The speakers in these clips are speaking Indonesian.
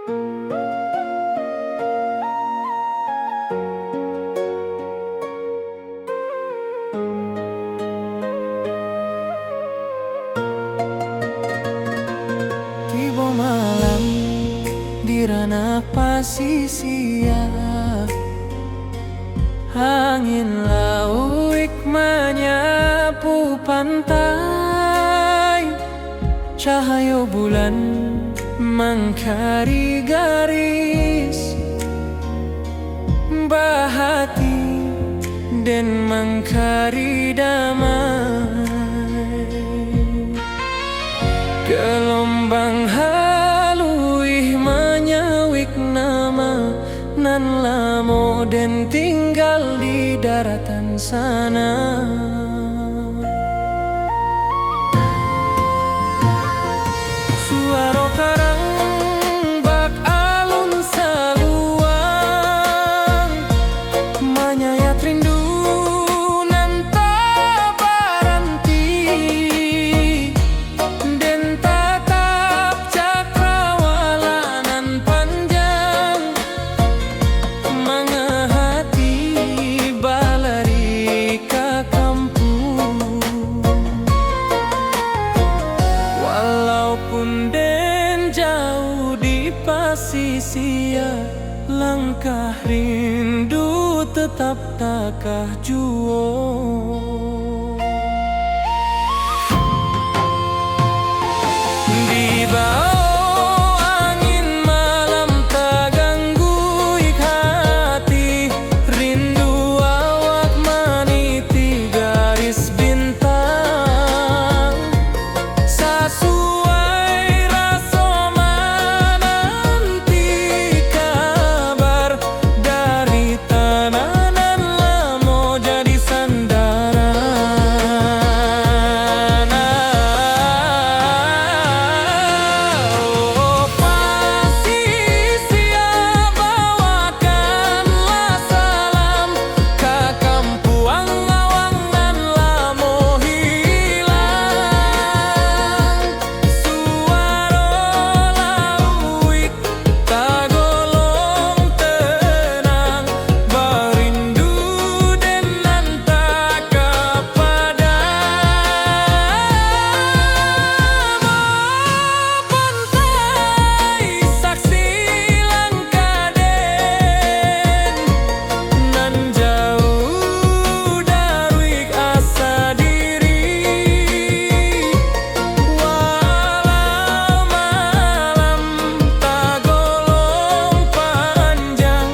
Tiba malam di ranah pasisia, angin lauik menyapu pantai, cahaya bulan mengkari garis bahati dan mengkari damai. Gelombang haluih menyawik nama nan lamo dan tinggal di daratan sana. Suara karang bak alun saluang menyayat rindu nan tak berhenti, dan tatap cakrawala nan panjang mengehati balari ka kampung. Walaupun den jauh di pasisia, langkah rindu tetap takah juo. Di bawah angin malam tak ganggu hati, rindu awak meniti garis bintang. Sesuai rasa menanti kabar dari tanah nan lamo jadi sandaran. Oh, pasisia bawakanlah salam ke kampuang awang nan lamo hilang. Suara lauik tagolong tenang, berindu dan nantak pantai saksi langkaden nan jauh dari asa diri. Walau malam tagolong panjang,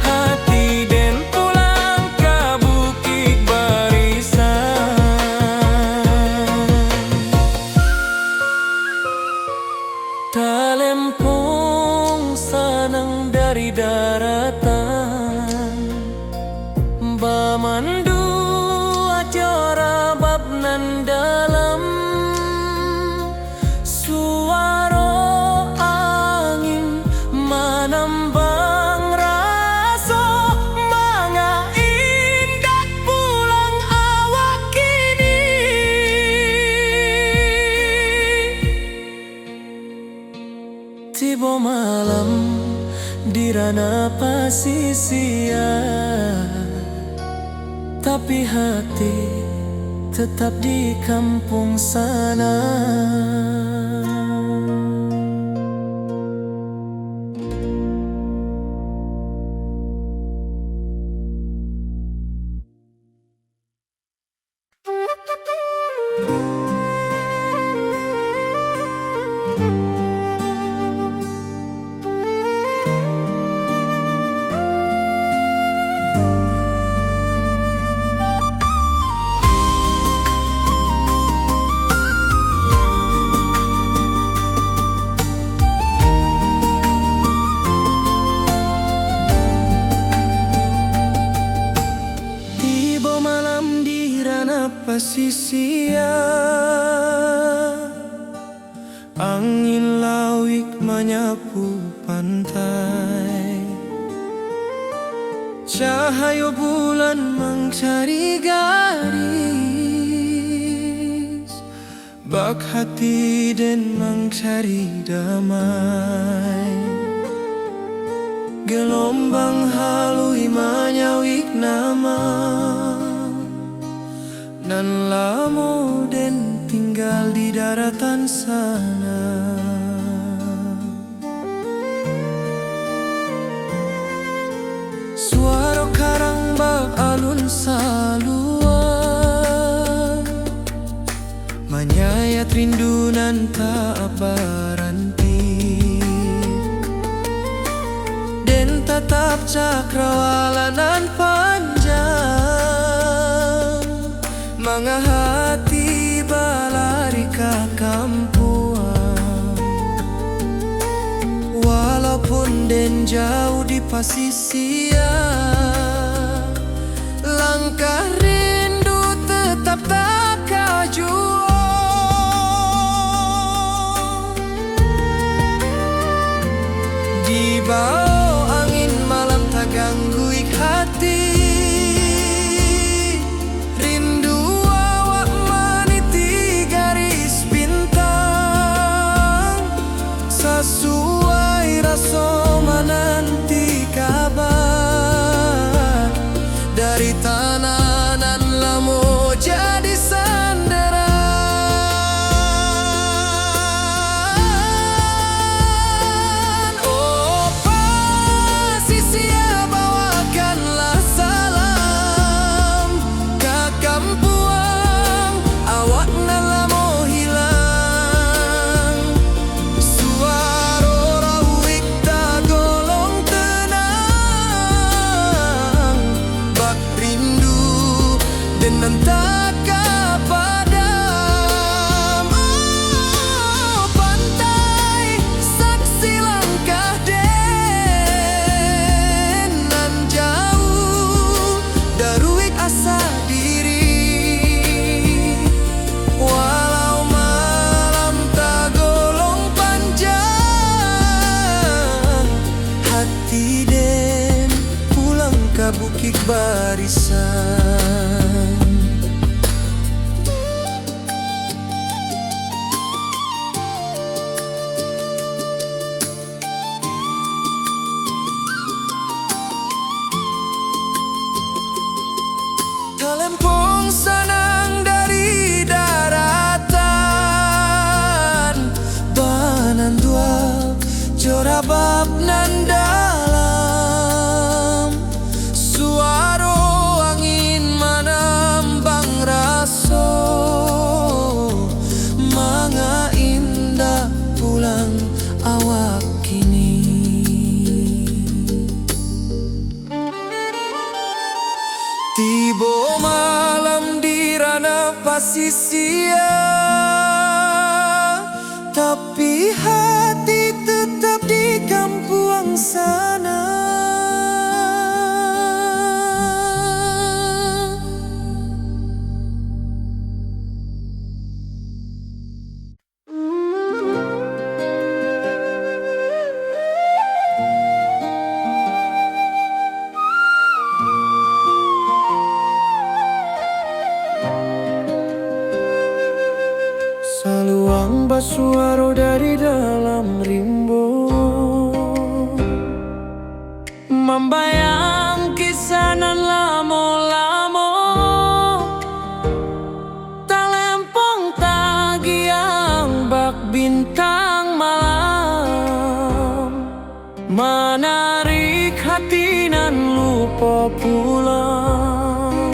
hati den pulang ke bukit barisan. Talempong sanang dari daratan, bamandu acara bab nan dalam. Suara angin menambang rasa manga indah pulang awak kini. Tiba malam di ranah pasisia, tapi hati tetap di kampung sana. Tiba malam di ranah pasisia, angin lauik menyapu pantai, cahaya bulan mencari garis bak hati dan mencari damai. gelombang halui manyawik nama nan lamo den tinggal di daratan sana. Suara karang bak alun saluan menyayat rindu nan tak berhenti, den tatap cakrawalanan panjang manga hati balari ka kampuan. Walaupun den jauh di pasisia, langkah rindu tetap tak kaju. Di bawah angin malam tak ganggu hati, rindu awak meniti garis bintang, sesuai rasa menanti kabar dari tanah nan lamo jadi sandaran. Oh pasisia, bawakanlah salam ke kampuang awak nan lamo hilang. Suara rawik tagolong tenang, bak rindu dan entaka padam. Oh pantai saksi langkah den nan jauh daruik asa diri. Walau malam tagolong panjang, hati den pulang ke bukit barisan. Talempong sanang dari daratan, banan dua jorabab nan dalam. Suara angin menambang raso, manga indah pulang awak kini. Tibo malam di ranah pasisia, tapi hati tetap di kampuang sana. Saluang basuaro dari dalam rimbo, membayang kisah nan lamo-lamo. Talempong tagiang bak bintang malam, menarik hati nan lupa pulang.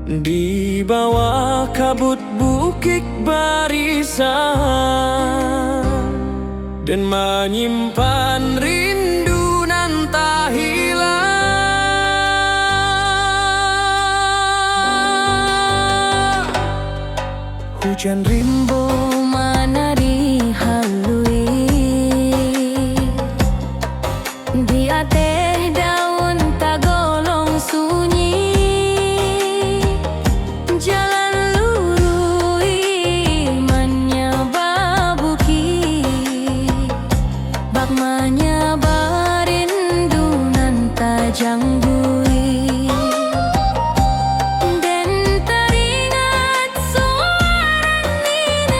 Di bawah kabut bukit barisan, dan menyimpan rindu nan tak hilang. Hujan rimbo Manari halui di ateh daun tagolong sunyi, jalan lurui manyaba bukit, bak manyaba rindu nan tajang bui. Den teringat suara nina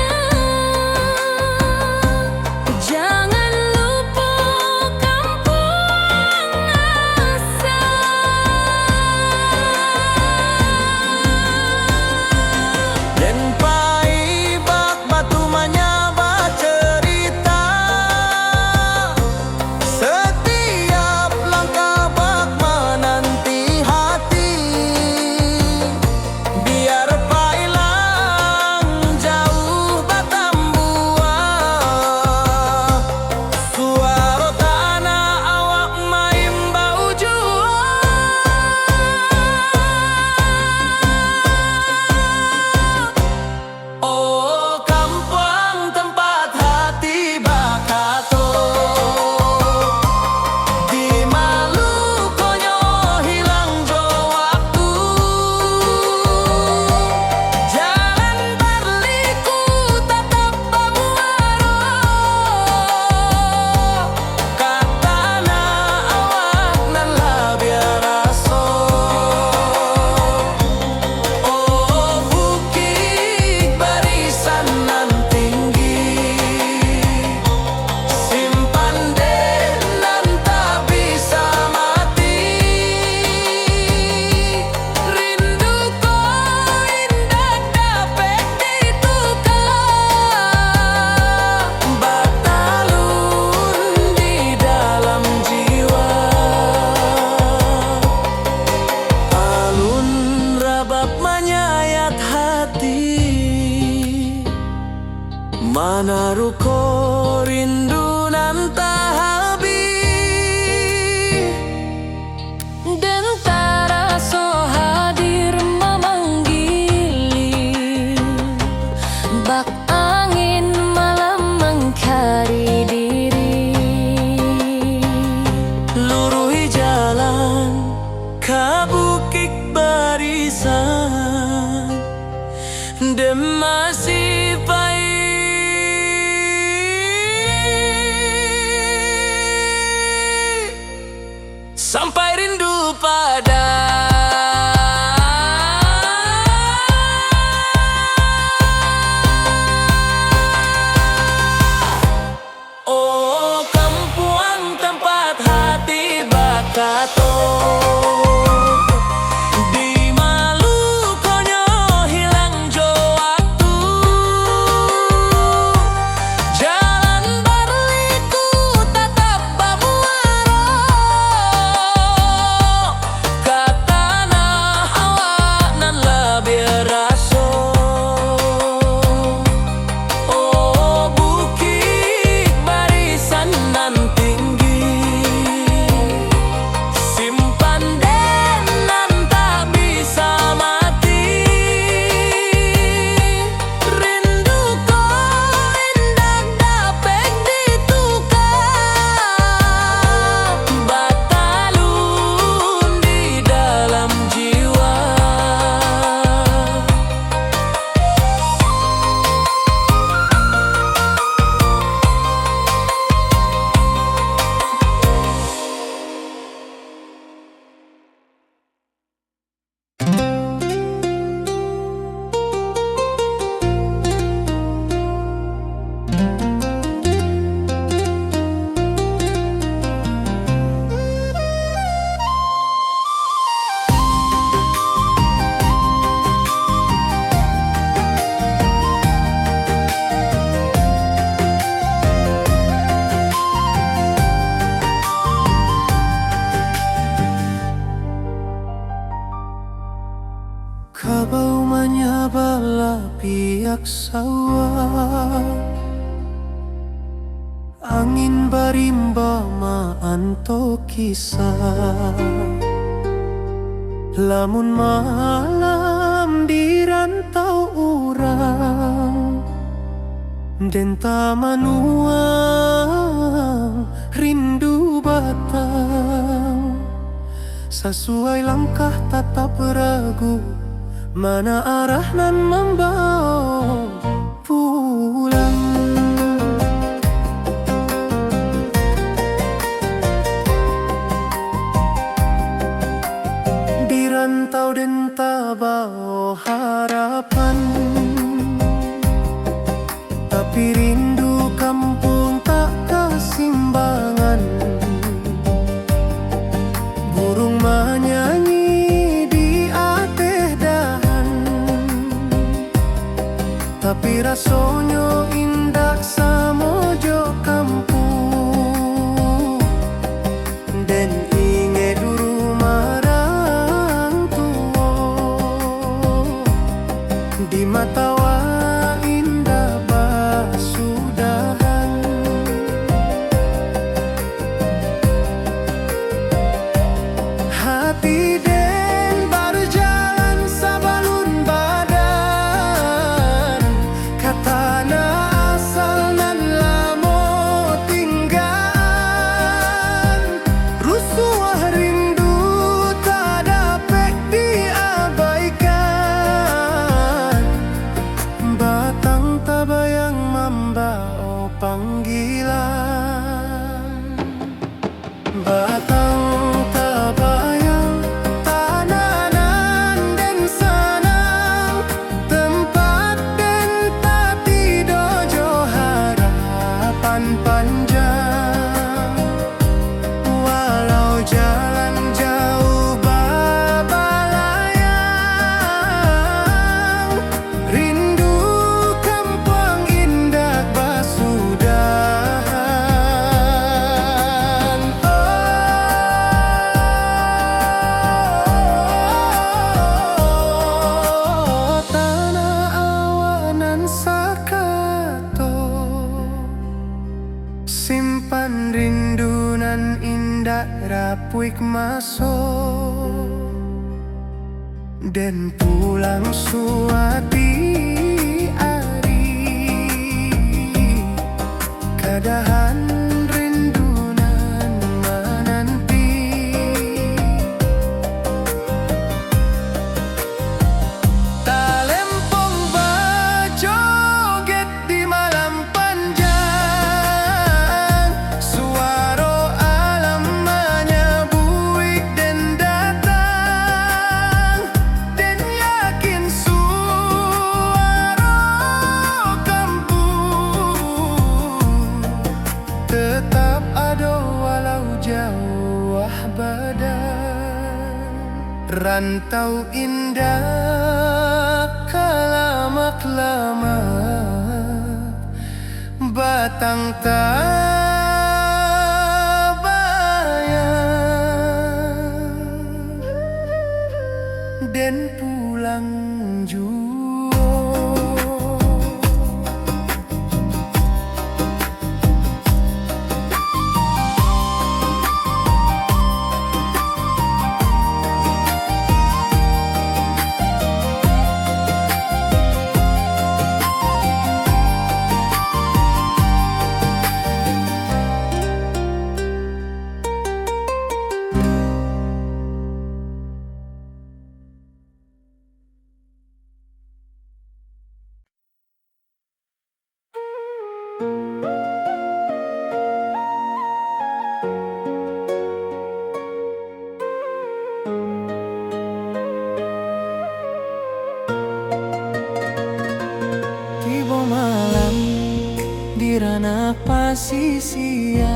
rindu nan tak habis. Dentara so hadir memanggil, bak angin malam mengkari diri. Luruhi jalan kabukik barisan, dan masih pahit sampai rindu pada oh kampuang tempat hati bakato. Di Malukonyo hilang jo waktu, jalan berliku tatap bamuaro, katana awak nan lebih raso. Oh bukit barisan nan tinggi, simpan den nan tak bisa mati. Rindu ko indah dapet ditukar, batalun di dalam jiwa. Kabau menyabala piak sawah, angin barimba maanto kisah. Lamun malam di rantau urang, denta manuang rindu batang. Sesuai langkah tatap ragu, mana arah nan membawa pulang. Di rantau denta bawa harapan, tapi rindu kampung tak kesimbangan. Burung menyanyi di ateh dahan, tapi rasonyo indak samojo kampung. Den inge duru marang tuo, di mata wa indah basudahan. Hati den berjalan sabalun badan, katana asal nan lamo tinggal. Rusuh rindu tak dapat diabaikan, batang tabayang membawa panggilan. Batang tabayang tananan den sanang, tempat den tati dojo harapan panjang. Walau jalan jauh babalayang, rindu kampung indah basudahan. Oh, tanah awanan sakato, Simpan rindu nan indah rapuik masuk dan pulang suati ari kadahan rindu nan menanti talempong bajoget di malam panjang suaro alam menyebuik dan datang dan yakin suaro kampung tetap ada walau jauh badan rantau indah kalamak-lamak batang tabayang dan pulang jua. Tiba malam di ranah pasisia,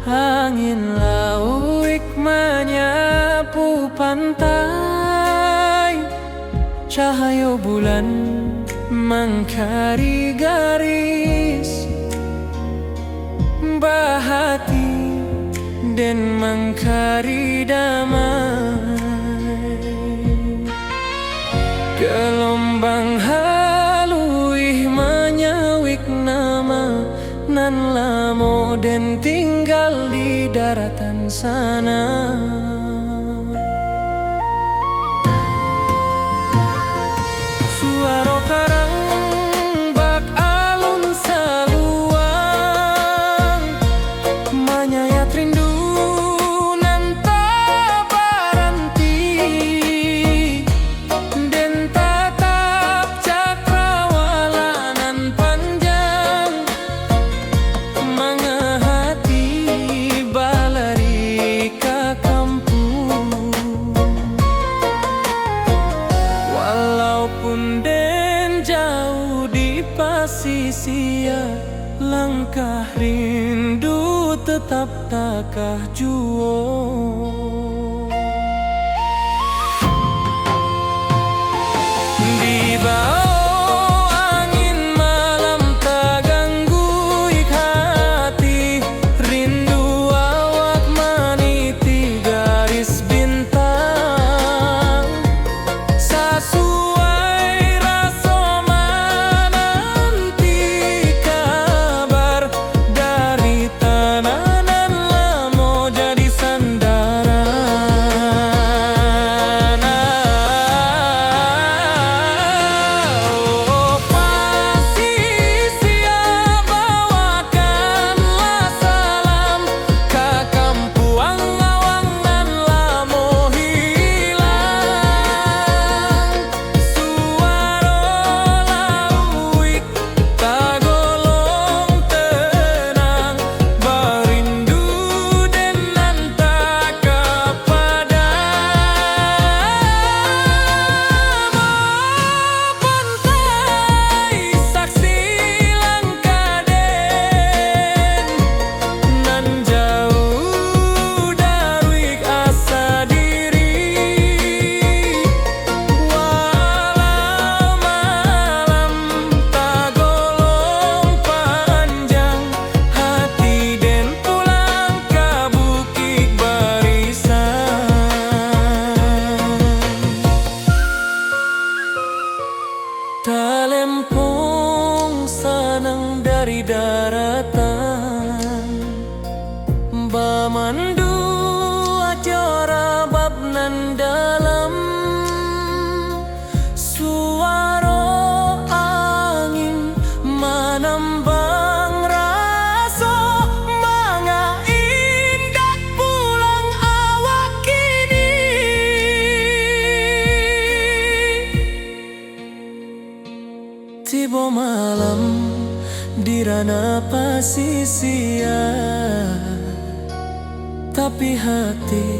angin lauik menyapu pantai, cahaya bulan mengkari garis bahati dan mengkari damai. Gelombang haluih menyawik nama nan lamo dan tinggal di daratan sana. Suara karang bak alun saluang menyayat rindu nan tak berhenti dan tatap cakrawala nan panjang mengehati balari ke kampung. Walaupun den jauh di pasisia, langkah rindu tetap takah juo. Di bawah angin malam terganggu hati, rindu awak meniti garis bintang. Sesuai rasa menanti kabar dari tanah nan lamo jadi sandaran. dari daratan bamandu acara bab nan dalam suara angin manambang rasa manga indah pulang awak kini. Tiba malam di ranah pasisian, tapi hati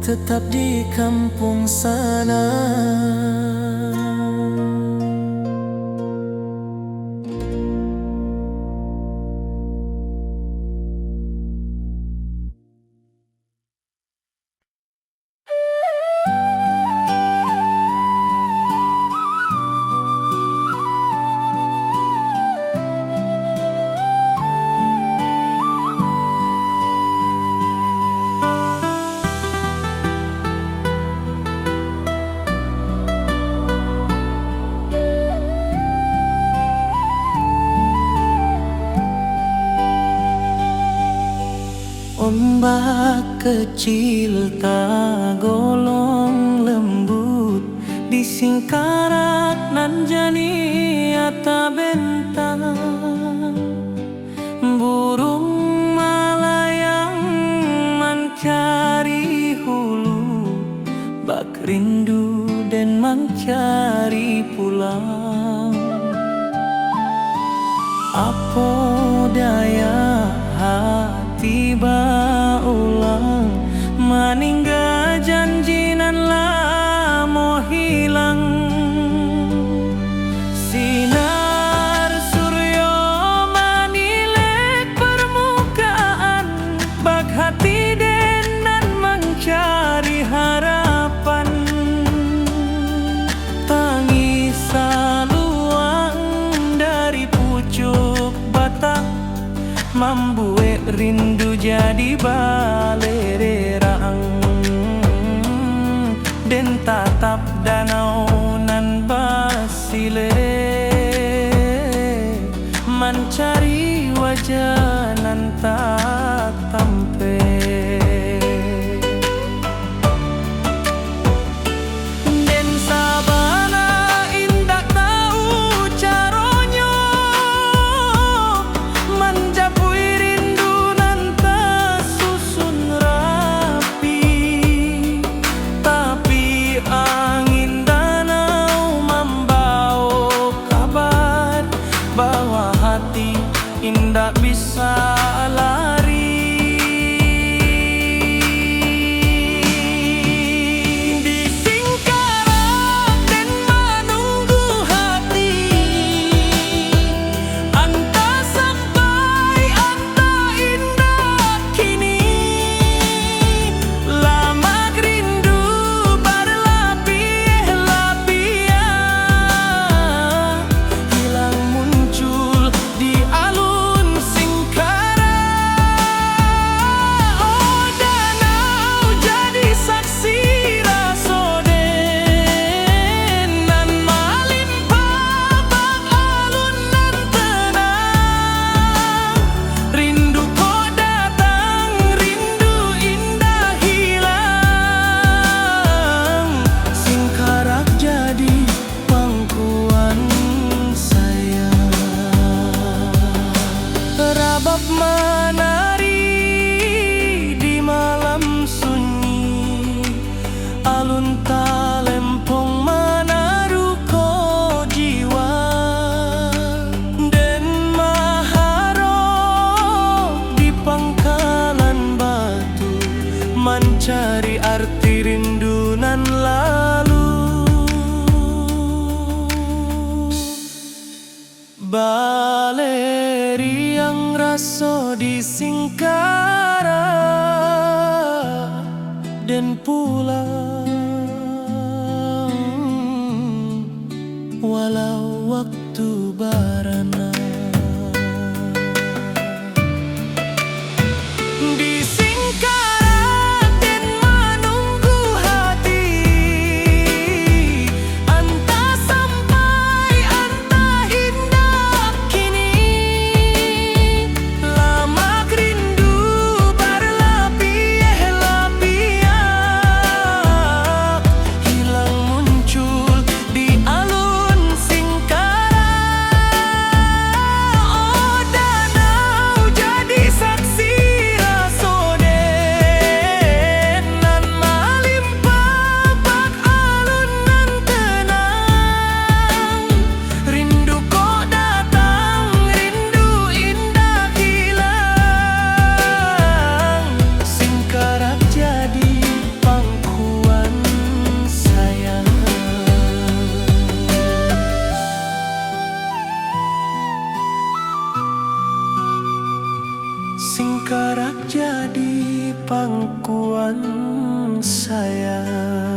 tetap di kampung sana. Ombak kecil tak golong lembut di singkarak nan jani ata bentang. Burung malayang mencari hulu, bak rindu dan mencari pulang. Apa daya tiba ulang meninggal janji nan lama hilang. Sinar surya menilek permukaan, bak hati dan mencari harapan. Tangis saluang dari pucuk batang membuat rindu jadi balererang, dan tatap danau nan basile mencari wajah nan tak tampe. Dan sabana indak tahu caronyo menjapui rindu nan tersusun rapi. Tapi angin danau membawa kabar bahwa hati indak bisa lari. Di singkarak dan menunggu hati, entah sampai entah indah kini. Lama rindu berlapis-lapian, hilang muncul di alun singkarak. Oh, danau jadi saksi rasoden nan melimpah bak alun nan tenang. Rindu kau datang, rindu indah hilang. Singkarak jadi pangkuan sayang. Rabab menari di malam sunyi, alun talempong menaruh ko jiwa. Dan maharap di pangkalan batu mencari arti rindu nan lalu. Baleri yang rasa di singkarak dan pulang, walau waktu barana. Di singkarak dan menunggu hati, entah sampai entah indah kini. pangkuan sayang.